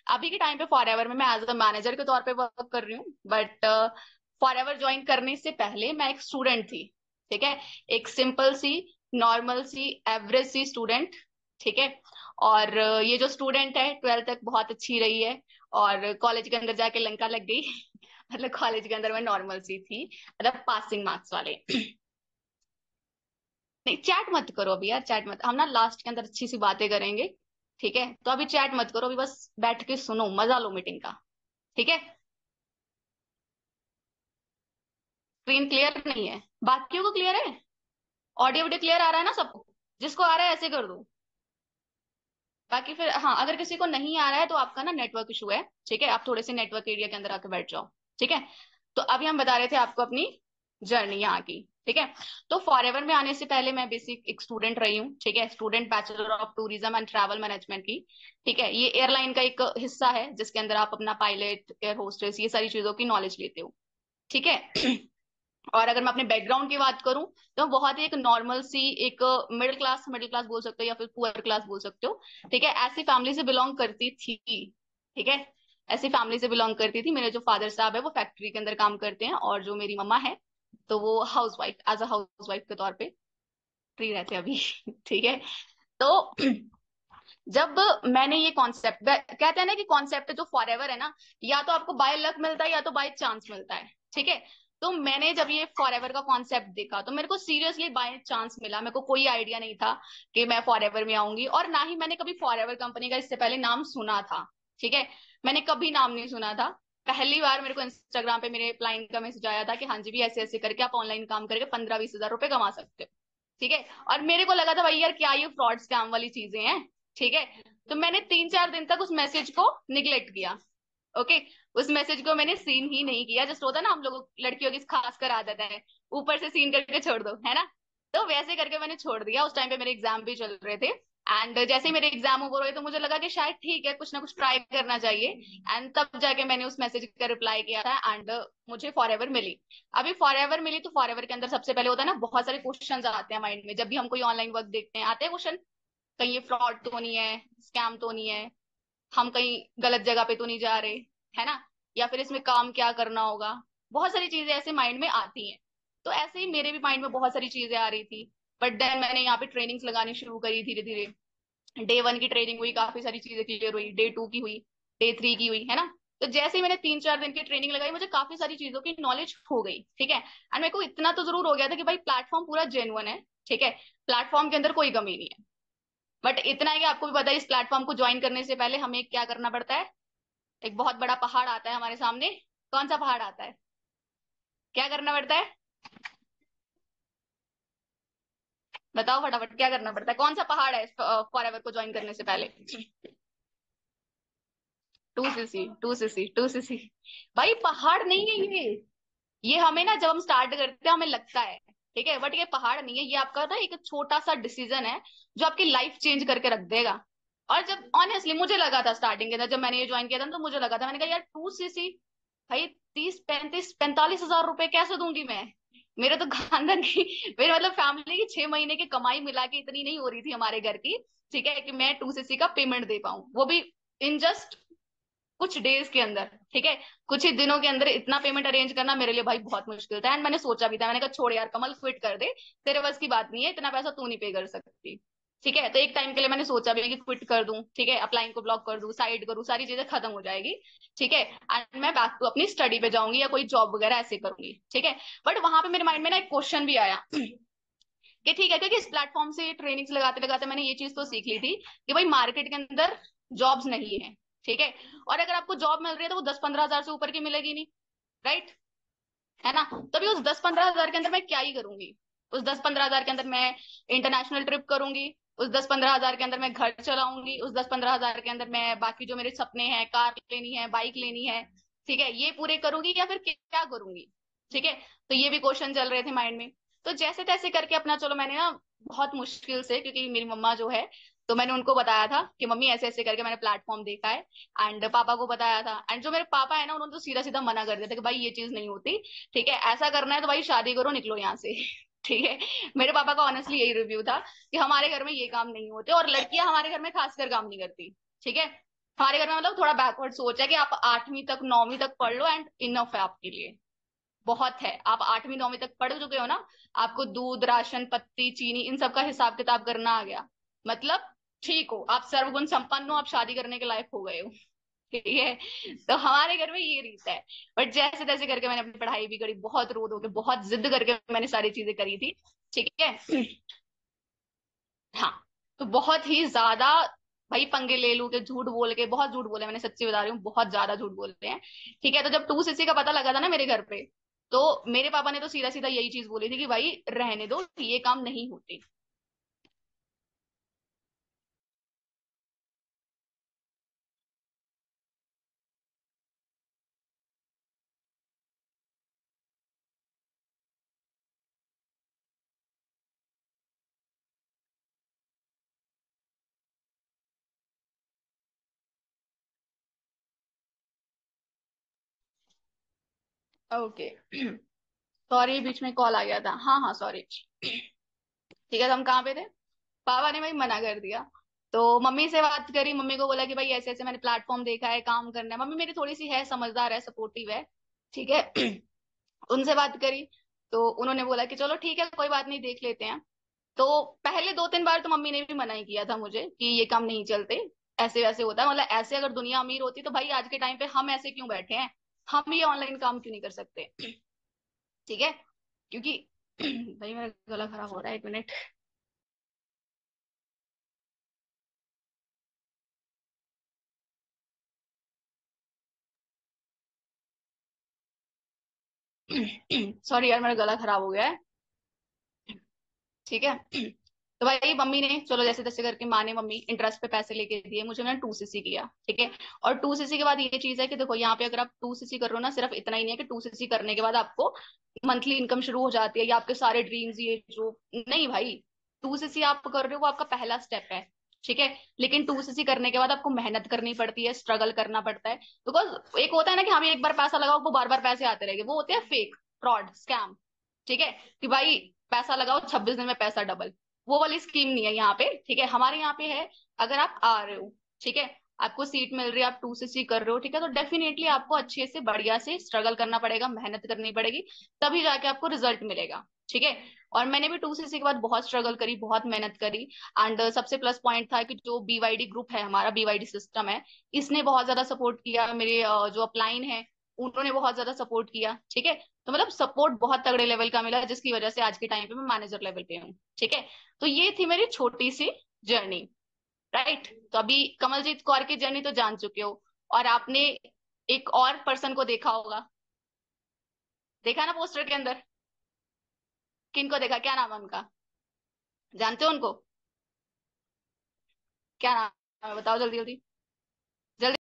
अभी के टाइम पे फॉर एवर में मैं एज अ मैनेजर के तौर पे वर्क कर रही हूँ, बट फॉर एवर ज्वाइन करने से पहले मैं एक स्टूडेंट थी। ठीक है, एक सिंपल सी, नॉर्मल सी, एवरेज सी स्टूडेंट। ठीक है, और ये जो स्टूडेंट है 12th तक बहुत अच्छी रही है, और कॉलेज के अंदर जाके लंका लग गई। मतलब कॉलेज के अंदर मैं नॉर्मल सी थी, मतलब पासिंग मार्क्स वाले। नहीं, चैट मत करो अभी यार, चैट मत, हम ना लास्ट के अंदर अच्छी सी बातें करेंगे। ठीक है, तो अभी चैट मत करो, अभी बस बैठ के सुनो, मजा लो मीटिंग का। ठीक है, स्क्रीन क्लियर नहीं है? बाकियों को क्लियर है? ऑडियो वीडियो क्लियर आ रहा है ना सबको? जिसको आ रहा है ऐसे कर दो। बाकी फिर हाँ, अगर किसी को नहीं आ रहा है तो आपका ना नेटवर्क इशू है। ठीक है, आप थोड़े से नेटवर्क एरिया के अंदर आके बैठ जाओ। ठीक है, तो अभी हम बता रहे थे आपको अपनी जर्नी यहाँ की। ठीक है, तो फॉरएवर में आने से पहले मैं बेसिक एक स्टूडेंट रही हूँ। ठीक है, student bachelor of tourism and travel management की। ठीक है, ये एयरलाइन का एक हिस्सा है जिसके अंदर आप अपना पायलट, एयर होस्टेस, ये सारी चीजों की नॉलेज लेते हो। ठीक है। और अगर मैं अपने बैकग्राउंड की बात करूं तो बहुत ही एक नॉर्मल सी, एक मिडिल क्लास बोल सकते हो या फिर पुअर क्लास बोल सकते हो। ठीक है, ऐसी फैमिली से बिलोंग करती थी। ठीक है, ऐसी फैमिली से बिलोंग करती थी। मेरे जो फादर साहब है वो फैक्ट्री के अंदर काम करते हैं, और जो मेरी मम्मा है तो वो housewife, as a housewife के तौर पे फ्री रहते हैं अभी। ठीक है, तो जब मैंने ये कॉन्सेप्ट, कहते हैं ना कि कॉन्सेप्ट जो फॉर एवर है ना, या तो आपको बाय लक मिलता है या तो बाय चांस मिलता है। ठीक है, तो मैंने जब ये फॉर एवर का कॉन्सेप्ट देखा तो मेरे को सीरियसली बाय चांस मिला। मेरे को कोई आइडिया नहीं था कि मैं फॉर एवर में आऊंगी, और ना ही मैंने कभी फॉर एवर कंपनी का इससे पहले नाम सुना था। ठीक है, मैंने कभी नाम नहीं सुना था। पहली बार मेरे को इंस्टाग्राम पे मेरे क्लाइंट का मैसेज आया था कि हाँ जी भी, ऐसे ऐसे करके आप ऑनलाइन काम करके 15-20 हजार रुपए कमा सकते हो। ठीक है, और मेरे को लगा था भाई यार क्या ये फ्रॉड स्कैम वाली चीजें हैं। ठीक है, तो मैंने 3-4 दिन तक उस मैसेज को निग्लेक्ट किया। ओके, उस मैसेज को मैंने सीन ही नहीं किया। जस्ट होता है ना हम लोग लड़कियों की खास कर आदत है, ऊपर से सीन करके छोड़ दो, है ना? तो वैसे करके मैंने छोड़ दिया। उस टाइम पे मेरे एग्जाम भी चल रहे थे, एंड जैसे ही मेरे एग्जाम ओवर हुए तो मुझे लगा कि शायद ठीक है, कुछ ना कुछ ट्राई करना चाहिए। एंड तब जाके मैंने उस मैसेज का रिप्लाई किया था, एंड मुझे फॉर एवर मिली। अभी फॉर एवर मिली तो फॉर एवर के अंदर सबसे पहले होता है ना, बहुत सारे क्वेश्चंस आते हैं माइंड में जब भी हम कोई ऑनलाइन वर्क देखते हैं, आते हैं क्वेश्चन, कहीं ये फ्रॉड तो नहीं है, स्कैम तो नहीं है, हम कहीं गलत जगह पे तो नहीं जा रहे, है ना? या फिर इसमें काम क्या करना होगा। बहुत सारी चीजें ऐसे माइंड में आती हैं। तो ऐसे ही मेरे भी माइंड में बहुत सारी चीजें आ रही थी। बट देन मैंने यहाँ पे ट्रेनिंग्स लगानी शुरू करी धीरे धीरे। डे 1 की ट्रेनिंग हुई, काफी सारी चीजें क्लियर हुई, डे 2 की हुई, डे 3 की हुई, है ना? तो जैसे ही मैंने 3-4 दिन की ट्रेनिंग लगाई मुझे काफी सारी चीजों की नॉलेज हो गई। ठीक है, एंड मेरे को इतना तो जरूर हो गया था कि भाई प्लेटफॉर्म पूरा जेन्युइन है। ठीक है, प्लेटफॉर्म के अंदर कोई कमी नहीं है। बट इतना है कि आपको भी पता है इस प्लेटफॉर्म को ज्वाइन करने से पहले हमें क्या करना पड़ता है। एक बहुत बड़ा पहाड़ आता है हमारे सामने। कौन सा पहाड़ आता है? क्या करना पड़ता है? बताओ फटाफट, क्या करना पड़ता है? कौन सा पहाड़ है फॉर एवर को ज्वाइन करने से पहले? 2cc, 2cc, 2cc। भाई पहाड़ नहीं है ये हमें ना जब हम स्टार्ट करते हैं हमें लगता है। ठीक है, बट ये पहाड़ नहीं है, ये आपका ना एक छोटा सा डिसीजन है जो आपकी लाइफ चेंज करके रख देगा। और जब ऑनेस्टली मुझे लगा था स्टार्टिंग के अंदर, जब मैंने ये ज्वाइन किया था तो मुझे लगा था, मैंने कहा यार 2cc, भाई 30-35-45 हजार रुपए कैसे दूंगी मैं? मेरे तो खानदान की, मेरे मतलब फैमिली की 6 महीने की कमाई मिला के इतनी नहीं हो रही थी हमारे घर की। ठीक है, कि मैं 2cc का पेमेंट दे पाऊं, वो भी इन जस्ट कुछ डेज के अंदर। ठीक है, कुछ ही दिनों के अंदर इतना पेमेंट अरेंज करना मेरे लिए भाई बहुत मुश्किल था। एंड मैंने सोचा भी था, मैंने कहा छोड़ यार कमल, क्विट कर दे, तेरे बस की बात नहीं है, इतना पैसा तू नहीं पे कर सकती। ठीक है, तो एक टाइम के लिए मैंने सोचा भी कि क्विट कर दूं। ठीक है, अप्लाइंग को ब्लॉक कर दूं, साइड करूं, सारी चीजें खत्म हो जाएगी। ठीक है, एंड मैं बैक टू अपनी स्टडी पे जाऊंगी या कोई जॉब वगैरह ऐसे करूंगी। ठीक है, बट वहां पे मेरे माइंड में ना एक क्वेश्चन भी आया कि ठीक है, क्योंकि इस प्लेटफॉर्म से ट्रेनिंग्स लगाते लगाते मैंने ये चीज तो सीख ली थी कि भाई मार्केट के अंदर जॉब्स नहीं है। ठीक है, और अगर आपको जॉब मिल रही है तो वो 10-15 हजार से ऊपर की मिलेगी नहीं, राइट? है ना? तभी उस 10-15 हजार के अंदर मैं क्या ही करूंगी? उस 10-15 हजार के अंदर मैं इंटरनेशनल ट्रिप करूंगी, उस 10-15 हजार के अंदर मैं घर चलाऊंगी, उस 10-15 हजार के अंदर मैं बाकी जो मेरे सपने हैं, कार लेनी है, बाइक लेनी है, ठीक है, ये पूरे करूंगी या फिर क्या करूंगी? ठीक है, तो ये भी क्वेश्चन चल रहे थे माइंड में। तो जैसे तैसे करके अपना, चलो मैंने ना बहुत मुश्किल से, क्योंकि मेरी मम्मा जो है, तो मैंने उनको बताया था कि मम्मी ऐसे ऐसे करके मैंने प्लेटफॉर्म देखा है, एंड पापा को बताया था। एंड जो मेरे पापा है ना, उन्होंने तो सीधा सीधा मना कर दिया था कि भाई ये चीज नहीं होती। ठीक है, ऐसा करना है तो भाई शादी करो, निकलो यहाँ से। ठीक है, मेरे पापा का ऑनेस्टली यही रिव्यू था कि हमारे घर में ये काम नहीं होते, और लड़कियां हमारे घर में खासकर काम नहीं करती। ठीक है, हमारे घर में मतलब थोड़ा बैकवर्ड सोच है कि आप 8वीं तक 9वीं तक पढ़ लो एंड इनफ है आपके लिए, बहुत है। आप 8वीं 9वीं तक पढ़ चुके हो ना, आपको दूध राशन पत्ती चीनी इन सब का हिसाब किताब करना आ गया, मतलब ठीक हो, आप सर्वगुण संपन्न हो, आप शादी करने के लायक हो गए हो। ठीक है। तो हमारे घर में ये रीत है। बट जैसे तैसे करके मैंने अपनी पढ़ाई भी करी, बहुत रोद हो के, बहुत जिद करके मैंने सारी चीजें करी थी। ठीक है। हाँ। तो बहुत ही ज्यादा भाई पंगे ले लू के झूठ बोल के, बहुत झूठ बोले मैंने, सच्ची बता रही हूँ, बहुत ज्यादा झूठ बोलते हैं। ठीक है। तो जब 2cc का पता लगा था ना मेरे घर पे, तो मेरे पापा ने तो सीधा सीधा यही चीज बोली थी कि भाई रहने दो, ये काम नहीं होते। ओके। सॉरी बीच में कॉल आ गया था, हाँ हाँ सॉरी। ठीक है। तो हम कहाँ पे थे? पापा ने भाई मना कर दिया। तो मम्मी से बात करी, मम्मी को बोला कि भाई ऐसे ऐसे मैंने प्लेटफॉर्म देखा है, काम करना है। मम्मी मेरी थोड़ी सी है, समझदार है, सपोर्टिव है। ठीक है। उनसे बात करी, तो उन्होंने बोला कि चलो ठीक है कोई बात नहीं, देख लेते हैं। तो पहले 2 3 बार तो मम्मी ने भी मना ही किया था मुझे कि ये काम नहीं चलते, ऐसे वैसे होता है, मतलब ऐसे अगर दुनिया अमीर होती तो भाई आज के टाइम पे हम ऐसे क्यों बैठे हैं, हम ये ऑनलाइन काम क्यों नहीं कर सकते। ठीक है। क्योंकि भाई मेरा गला खराब हो रहा है, 1 मिनट। सॉरी यार, मेरा गला खराब हो गया है। ठीक है। तो भाई मम्मी ने चलो जैसे तैसे करके, माँ ने, मम्मी इंटरेस्ट पे पैसे लेके दिए मुझे, मैंने 2cc किया। ठीक है। और 2cc के बाद ये चीज है कि देखो यहाँ पे अगर आप 2cc कर रहे हो ना, सिर्फ इतना ही नहीं है कि 2cc करने के बाद आपको मंथली इनकम शुरू हो जाती है या आपके सारे ड्रीम्स ये जो, नहीं भाई। 2cc आप कर रहे हो वो आपका पहला स्टेप है। ठीक है। लेकिन 2cc करने के बाद आपको मेहनत करनी पड़ती है, स्ट्रगल करना पड़ता है, बिकॉज एक होता है ना कि हम एक बार पैसा लगाओ वो बार बार पैसे आते रहेंगे, वो होते हैं फेक, फ्रॉड, स्कैम। ठीक है। कि भाई पैसा लगाओ 26 दिन में पैसा डबल, वो वाली स्कीम नहीं है यहाँ पे। ठीक है। हमारे यहाँ पे है, अगर आप आ रहे हो, ठीक है, आपको सीट मिल रही है, आप 2cc कर रहे हो, ठीक है, तो डेफिनेटली आपको अच्छे से बढ़िया से स्ट्रगल करना पड़ेगा, मेहनत करनी पड़ेगी, तभी जाके आपको रिजल्ट मिलेगा। ठीक है। और मैंने भी 2cc के बाद बहुत स्ट्रगल करी, बहुत मेहनत करी। एंड सबसे प्लस पॉइंट था कि जो बीवाईडी ग्रुप है हमारा, बीवाईडी सिस्टम है, इसने बहुत ज्यादा सपोर्ट किया, मेरे जो अपलाइन है उन्होंने बहुत ज्यादा सपोर्ट किया। ठीक है। तो मतलब सपोर्ट बहुत तगड़े लेवल का मिला, जिसकी वजह से आज के टाइम पे मैं मैनेजर लेवल पे हूँ। ठीक है। तो ये थी मेरी छोटी सी जर्नी। राइट। तो अभी कमलजीत कौर की जर्नी तो जान चुके हो, और आपने एक और पर्सन को देखा होगा, देखा ना पोस्टर के अंदर, किनको देखा, क्या नाम है उनका, जानते हो उनको? क्या नाम है बताओ जल्दी जल्दी, जल्दी।